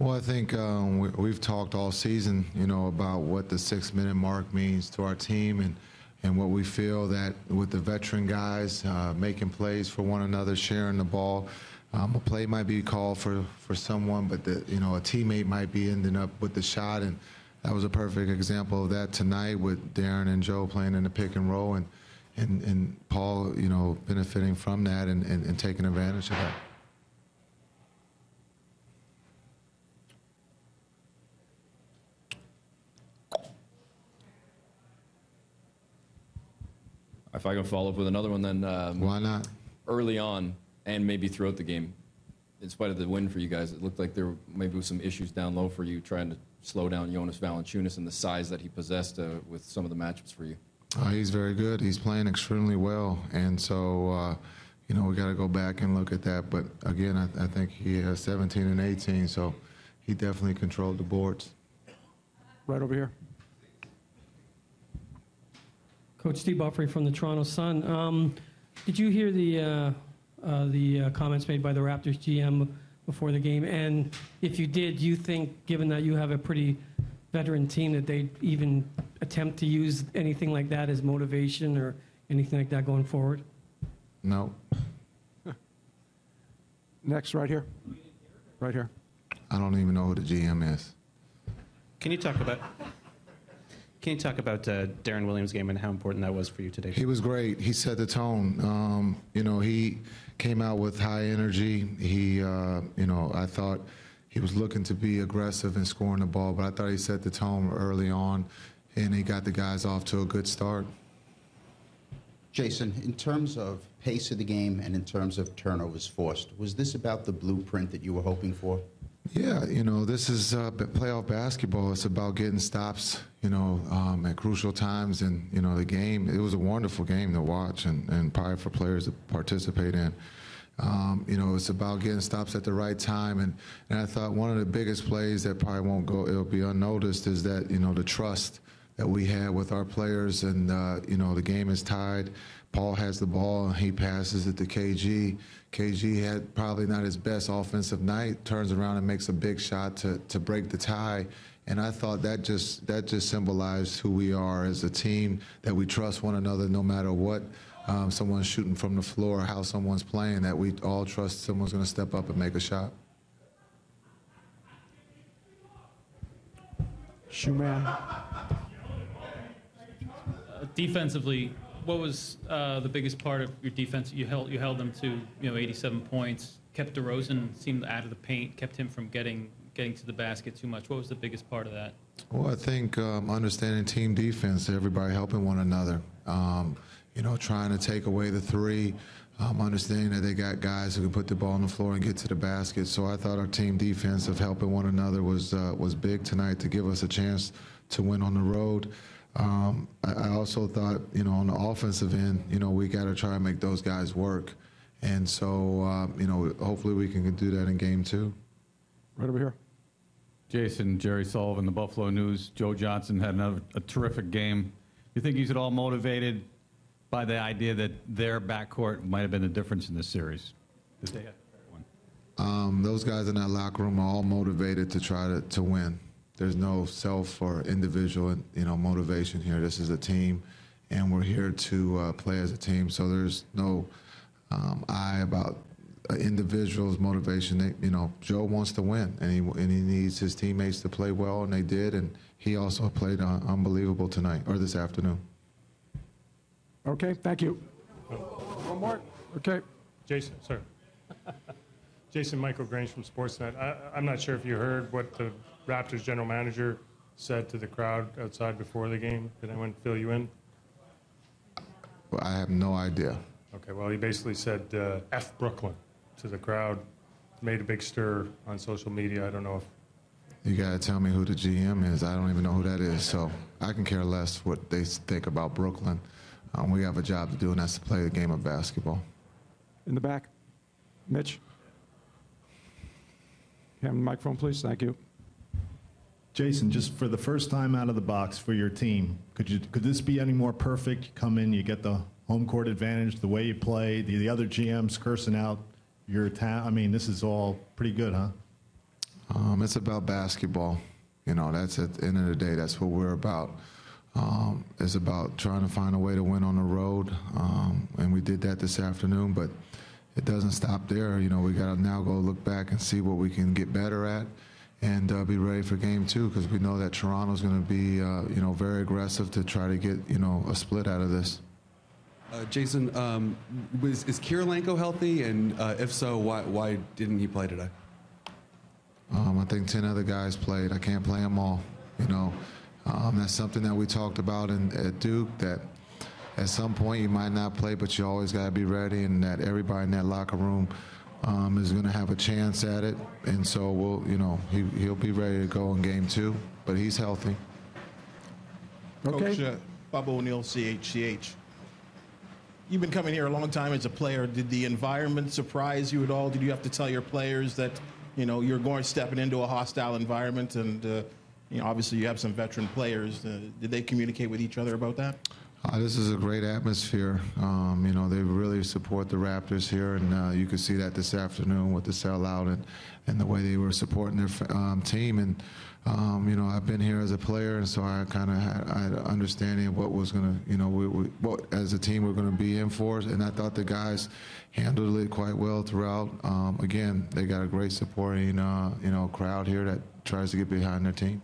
Well, I think we've talked all season, about what the 6-minute mark means to our team and what we feel that with the veteran guys making plays for one another, sharing the ball. A play might be called for someone, but a teammate might be ending up with the shot, and that was a perfect example of that tonight with Darren and Joe playing in the pick and roll, and Paul, benefiting from that and taking advantage of that. If I can follow up with another one, then why not? Early on, and maybe throughout the game, in spite of the win for you guys, it looked like there maybe was some issues down low for you, trying to slow down Jonas Valanciunas and the size that he possessed with some of the matchups for you. He's very good. He's playing extremely well, and so we got to go back and look at that. But again, I think he has 17 and 18, so he definitely controlled the boards. Right over here. Coach Steve Buffrey from the Toronto Sun. Did you hear the comments made by the Raptors GM before the game? And if you did, do you think, given that you have a pretty veteran team, that they'd even attempt to use anything like that as motivation or anything like that going forward? No. Next, right here. Right here. I don't even know who the GM is. Can you talk about Darren Williams' game and how important that was for you today? He was great. He set the tone. He came out with high energy. He, I thought he was looking to be aggressive and scoring the ball, but I thought he set the tone early on, and he got the guys off to a good start. Jason, in terms of pace of the game and in terms of turnovers forced, was this about the blueprint that you were hoping for? Yeah, this is playoff basketball. It's about getting stops, at crucial times. And, the game, it was a wonderful game to watch and probably for players to participate in. It's about getting stops at the right time. And I thought one of the biggest plays that probably won't go, it'll be unnoticed, is that, the trust that we had with our players. And, the game is tied. Paul has the ball, and he passes it to KG. KG had probably not his best offensive night, turns around and makes a big shot to break the tie. And I thought that just symbolized who we are as a team, that we trust one another no matter what someone's shooting from the floor, how someone's playing, that we all trust someone's going to step up and make a shot. Shoeman. Defensively, what was the biggest part of your defense? You held them to 87 points. Kept DeRozan, seemed out of the paint, kept him from getting to the basket too much. What was the biggest part of that? Well, I think understanding team defense, everybody helping one another. Trying to take away the three, understanding that they got guys who can put the ball on the floor and get to the basket. So I thought our team defense of helping one another was big tonight to give us a chance to win on the road. I also thought, on the offensive end, we got to try and make those guys work. And so, hopefully we can do that in game 2. Right over here. Jason, Jerry Sullivan, the Buffalo News. Joe Johnson had a terrific game. You think he's at all motivated by the idea that their backcourt might have been the difference in this series? Did they have one? Those guys in that locker room are all motivated to try to win. There's no self or individual, motivation here. This is a team, and we're here to play as a team. So there's no about individuals' motivation. Joe wants to win, and he needs his teammates to play well, and they did. And he also played unbelievable tonight or this afternoon. Okay, thank you. One more. Okay. Jason, sir. Jason, Michael Grange from Sportsnet. I'm not sure if you heard what the Raptors general manager said to the crowd outside before the game. Did anyone fill you in? Well, I have no idea. Okay, well, he basically said F Brooklyn to the crowd. Made a big stir on social media. I don't know if... You got to tell me who the GM is. I don't even know who that is, so I can care less what they think about Brooklyn. We have a job to do, and that's to play the game of basketball. In the back. Mitch. Have the microphone, please. Thank you. Jason, just for the first time out of the box for your team, could this be any more perfect? You come in, you get the home court advantage, the way you play, the other GMs cursing out your town. I mean, this is all pretty good, huh? It's about basketball. You know, that's at the end of the day, that's what we're about. It's about trying to find a way to win on the road, and we did that this afternoon, but it doesn't stop there. You know, we got to now go look back and see what we can get better at and be ready for game 2, because we know that Toronto's going to be, you know, very aggressive to try to get, you know, a split out of this. Jason, is Kirilenko healthy? And if so, why didn't he play today? I think 10 other guys played. I can't play them all, you know. That's something that we talked about at Duke, that at some point you might not play, but you always got to be ready, and that everybody in that locker room is going to have a chance at it. And so we'll, you know, he'll be ready to go in game 2, but he's healthy. Okay. Coach Bubba O'Neill, CHCH. You've been coming here a long time as a player. Did the environment surprise you at all? Did you have to tell your players that, you know, you're stepping into a hostile environment, and you know, obviously you have some veteran players. Did they communicate with each other about that? This is a great atmosphere. You know, they really support the Raptors here, and you could see that this afternoon with the sellout and the way they were supporting their team. And you know, I've been here as a player, and so I kind of had an understanding of what was going to, you know, what as a team we're going to be in for. And I thought the guys handled it quite well throughout. Again, they got a great supporting, you know, crowd here that tries to get behind their team.